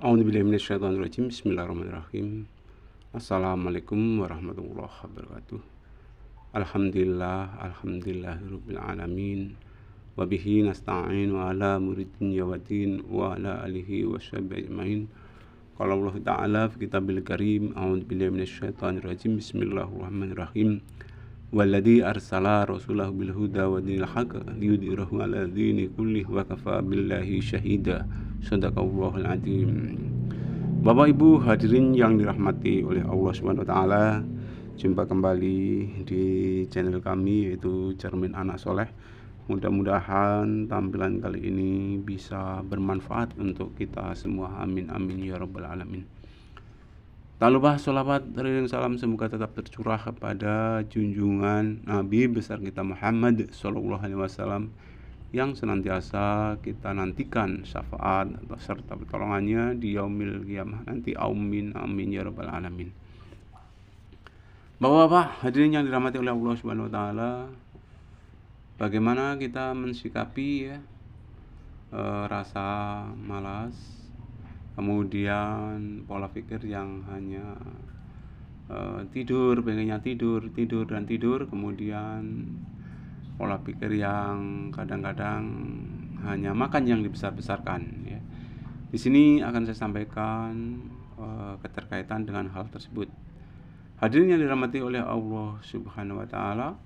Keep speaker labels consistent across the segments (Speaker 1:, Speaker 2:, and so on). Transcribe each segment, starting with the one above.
Speaker 1: A'udzubillahi minasyaitonirrajim. Bismillahirrahmanirrahim. Assalamualaikum warahmatullahi wabarakatuh. Alhamdulillahirabbil alamin. Wa bihi nasta'in wa ala muridin yawadin wa ala alihi washabihi ajmain. Qala Allah Ta'ala fi kitabil karim. A'udzubillahi minasyaitonirrajim. Bismillahirrahmanirrahim. Walladzi arsala rasulahu bil huda wa dinil haqq liyudhhirahu 'ala dini kullihi wa kafa billahi syahida. Shadaqallahul adzim. Bapak Ibu hadirin yang dirahmati oleh Allah Subhanahu wa taala, jumpa kembali di channel kami yaitu Cermin Anak Soleh. Mudah-mudahan tampilan kali ini bisa bermanfaat untuk kita semua. Amin amin ya rabbal alamin. Tak lupa sholawat dan salam semoga tetap tercurah kepada junjungan Nabi besar kita Muhammad Sallallahu Alaihi Wasallam yang senantiasa kita nantikan syafaat serta pertolongannya di yaumil qiyamah nanti. Amin amin ya rabbal alamin. Bapak-bapak hadirin yang dirahmati oleh Allah Subhanahu wa taala, bagaimana kita mensikapi rasa malas, kemudian pola pikir yang hanya tidur, pengennya tidur dan tidur, kemudian pola pikir yang kadang-kadang hanya makan yang dibesar-besarkan ya. Di sini akan saya sampaikan keterkaitan dengan hal tersebut. Hadirin yang dirahmati oleh Allah Subhanahu wa taala,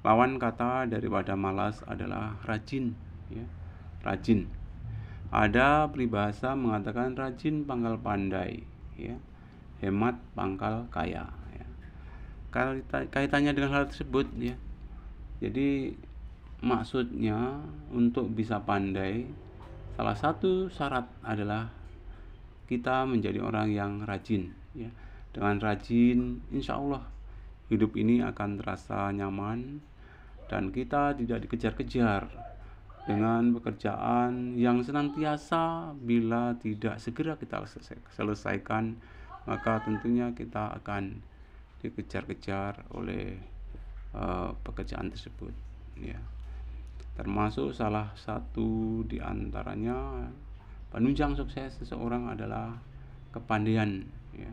Speaker 1: lawan kata daripada malas adalah rajin ya. Rajin. Ada peribahasa mengatakan rajin pangkal pandai ya. Hemat pangkal kaya ya. Kaitannya dengan hal tersebut ya. Jadi maksudnya untuk bisa pandai, salah satu syarat adalah kita menjadi orang yang rajin ya. Dengan rajin insya Allah hidup ini akan terasa nyaman dan kita tidak dikejar-kejar dengan pekerjaan yang senantiasa bila tidak segera kita selesaikan, maka tentunya kita akan dikejar-kejar oleh pekerjaan tersebut ya. Termasuk salah satu di antaranya penunjang sukses seseorang adalah kepandaian ya.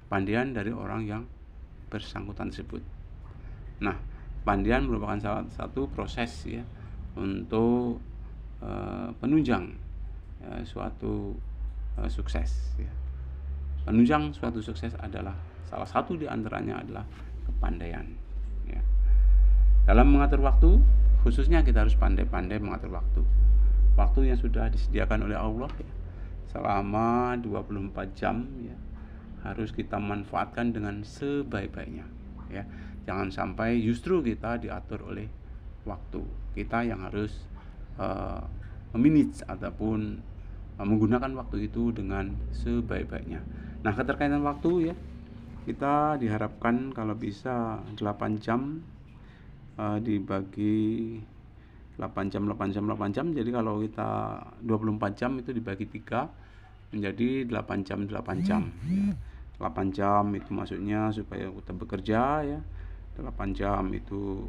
Speaker 1: Kepandaian dari orang yang bersangkutan tersebut. Nah, kepandaian merupakan salah satu proses ya untuk penunjang suatu sukses ya. Penunjang suatu sukses adalah salah satu di antaranya adalah kepandaian ya. Dalam mengatur waktu, khususnya kita harus pandai-pandai mengatur waktu. Waktu yang sudah disediakan oleh Allah ya, selama 24 jam ya, harus kita manfaatkan dengan sebaik-baiknya ya. Jangan sampai justru kita diatur oleh waktu. Kita yang harus memanage ataupun menggunakan waktu itu dengan sebaik-baiknya. Nah, keterkaitan waktu ya, kita diharapkan kalau bisa 8 jam dibagi 8 jam. Jadi kalau kita 24 jam itu dibagi 3 menjadi 8 jam ya. 8 jam itu maksudnya supaya kita bekerja ya. 8 jam itu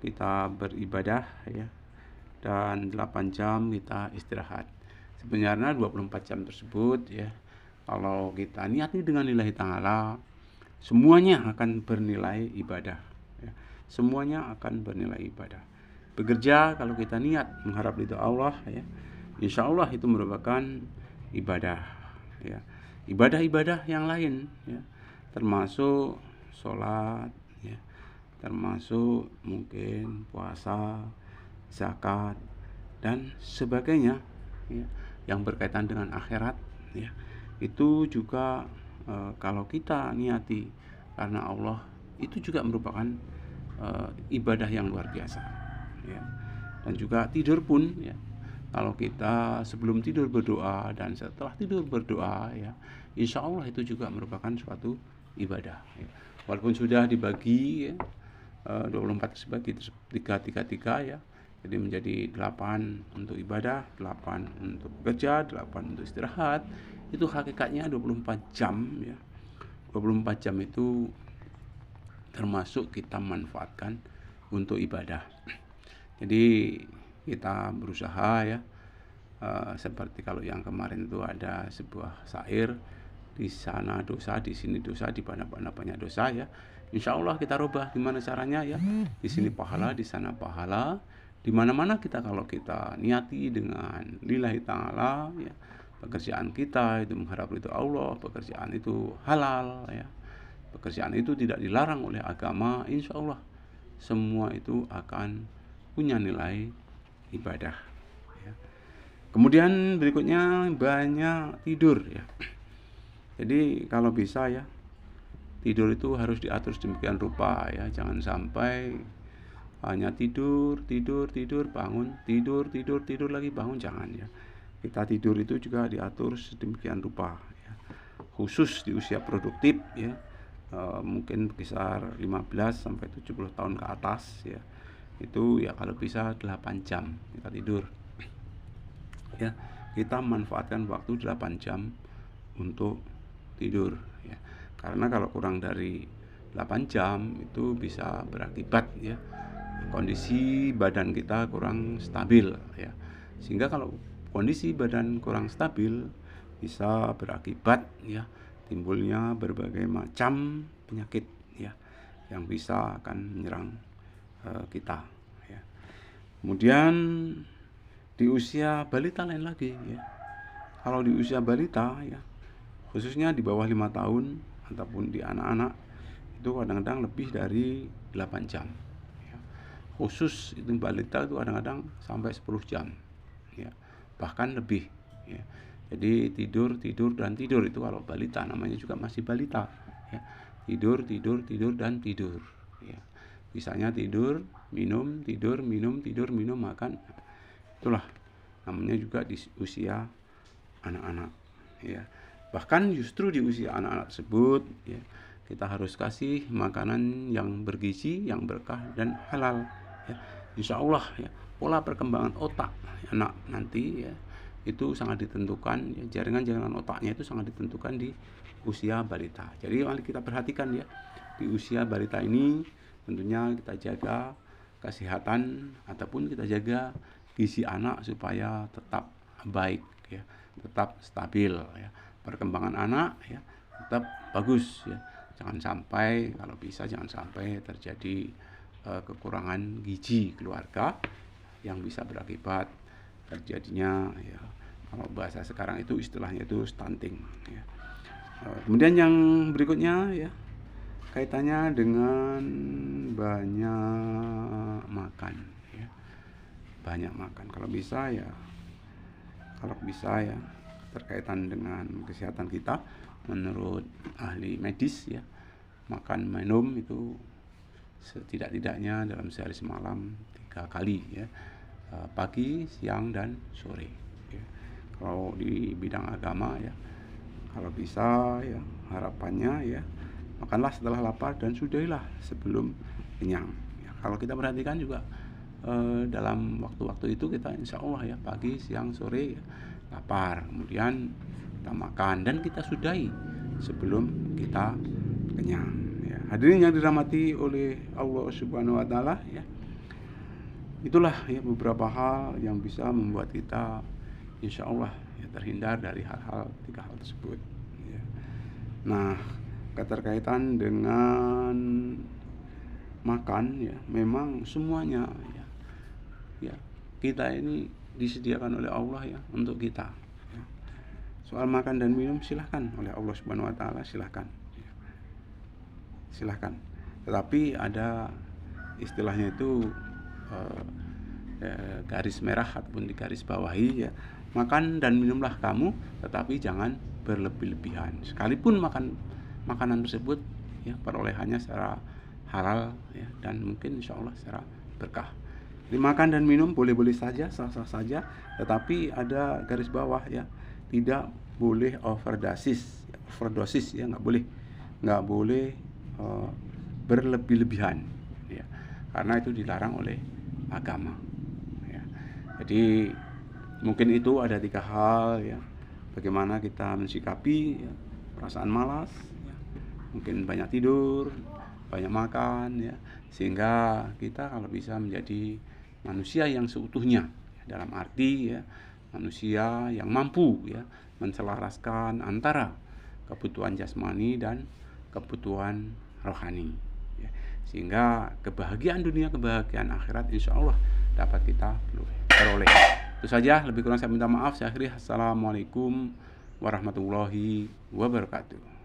Speaker 1: kita beribadah ya. Dan 8 jam kita istirahat. Sebenarnya 24 jam tersebut ya, kalau kita niati dengan lillahi ta'ala, semuanya akan bernilai ibadah ya. Semuanya akan bernilai ibadah. Bekerja kalau kita niat mengharap ridho Allah ya, insya Allah itu merupakan ibadah ya. Ibadah-ibadah yang lain ya, termasuk sholat ya, termasuk mungkin puasa, zakat dan sebagainya ya, yang berkaitan dengan akhirat ya. Itu juga kalau kita niati karena Allah, itu juga merupakan ibadah yang luar biasa ya. Dan juga tidur pun ya, kalau kita sebelum tidur berdoa dan setelah tidur berdoa ya, insya Allah itu juga merupakan suatu ibadah ya. Walaupun sudah dibagi ya, 24 sebagai 3 ya, jadi menjadi 8 untuk ibadah, 8 untuk bekerja, 8 untuk istirahat. Itu hakikatnya 24 jam ya. 24 jam itu termasuk kita manfaatkan untuk ibadah. Jadi kita berusaha ya Seperti kalau yang kemarin itu ada sebuah syair, di sana dosa, di sini dosa, di mana-mana banyak dosa ya. Insya Allah kita rubah gimana caranya ya. Di sini pahala, di sana pahala, di mana-mana kita kalau kita niati dengan lillahi ta'ala ya, pekerjaan kita itu mengharap ridho Allah, pekerjaan itu halal ya, pekerjaan itu tidak dilarang oleh agama, insya Allah semua itu akan punya nilai ibadah ya. Kemudian berikutnya banyak tidur ya. Jadi kalau bisa ya, tidur itu harus diatur sedemikian rupa ya, jangan sampai hanya tidur bangun, tidur lagi bangun, jangan ya. Kita tidur itu juga diatur sedemikian rupa ya. Khusus di usia produktif ya, mungkin berkisar 15 sampai 70 tahun ke atas ya. Itu ya kalau bisa 8 jam kita tidur. Ya, kita manfaatkan waktu 8 jam untuk tidur ya. Karena kalau kurang dari 8 jam itu bisa berakibat ya, kondisi badan kita kurang stabil ya. Sehingga kalau kondisi badan kurang stabil bisa berakibat ya timbulnya berbagai macam penyakit ya yang bisa akan menyerang kita ya. Kemudian di usia balita lain lagi ya. Kalau di usia balita ya, khususnya di bawah 5 tahun ataupun di anak-anak itu kadang-kadang lebih dari 8 jam ya. Khusus itu balita itu kadang-kadang sampai 10 jam ya, bahkan lebih ya. Jadi tidur dan tidur itu kalau balita, namanya juga masih balita ya. Tidur dan tidur ya. Bisanya tidur, minum, tidur, minum, tidur, minum, makan. Itulah namanya juga di usia anak-anak ya. Bahkan justru di usia anak-anak tersebut ya, kita harus kasih makanan yang bergizi, yang berkah dan halal ya. Insya Allah ya, pola perkembangan otak anak nanti ya itu sangat ditentukan ya, jaringan-jaringan otaknya itu sangat ditentukan di usia balita. Jadi mari kita perhatikan ya, di usia balita ini tentunya kita jaga kesehatan ataupun kita jaga gizi anak supaya tetap baik ya, tetap stabil ya. Perkembangan anak ya tetap bagus ya. Jangan sampai, kalau bisa jangan sampai terjadi kekurangan gizi keluarga yang bisa berakibat terjadinya ya, kalau bahasa sekarang itu istilahnya itu stunting ya. Kemudian yang berikutnya ya, kaitannya dengan banyak makan ya. Banyak makan kalau bisa ya terkaitan dengan kesehatan kita, menurut ahli medis ya, makan minum itu setidak-tidaknya dalam sehari semalam 3 kali ya, pagi, siang, dan sore ya. Kalau di bidang agama ya, kalau bisa ya harapannya ya, makanlah setelah lapar dan sudahilah sebelum kenyang ya. Kalau kita perhatikan juga dalam waktu-waktu itu kita insya Allah ya, pagi, siang, sore ya, lapar, kemudian kita makan dan kita sudahi sebelum kita kenyang ya. Hadirin yang dirahmati oleh Allah Subhanahu wa taala ya, itulah ya beberapa hal yang bisa membuat kita insya Allah ya terhindar dari hal-hal 3 hal tersebut ya. Nah, keterkaitan dengan makan ya, memang semuanya ya kita ini disediakan oleh Allah ya untuk kita ya. Soal makan dan minum silahkan oleh Allah Subhanahu wa taala, silahkan ya. Silahkan, tetapi ada istilahnya itu garis merah ataupun di garis bawahi ya, makan dan minumlah kamu tetapi jangan berlebih-lebihan, sekalipun makanan tersebut ya perolehannya secara halal ya, dan mungkin insya Allah secara berkah. Dimakan dan minum boleh-boleh saja, sah-sah saja, tetapi ada garis bawah ya, tidak boleh overdosis ya, nggak boleh berlebih-lebihan ya, karena itu dilarang oleh agama ya. Jadi mungkin itu ada 3 hal ya, bagaimana kita mensikapi ya, perasaan malas ya, mungkin banyak tidur, banyak makan ya, sehingga kita kalau bisa menjadi manusia yang seutuhnya ya, dalam arti ya manusia yang mampu ya menselaraskan antara kebutuhan jasmani dan kebutuhan rohani ya. Sehingga kebahagiaan dunia, kebahagiaan akhirat insya Allah dapat kita peroleh. Itu saja, lebih kurang saya minta maaf. Saya akhiri. Assalamualaikum warahmatullahi wabarakatuh.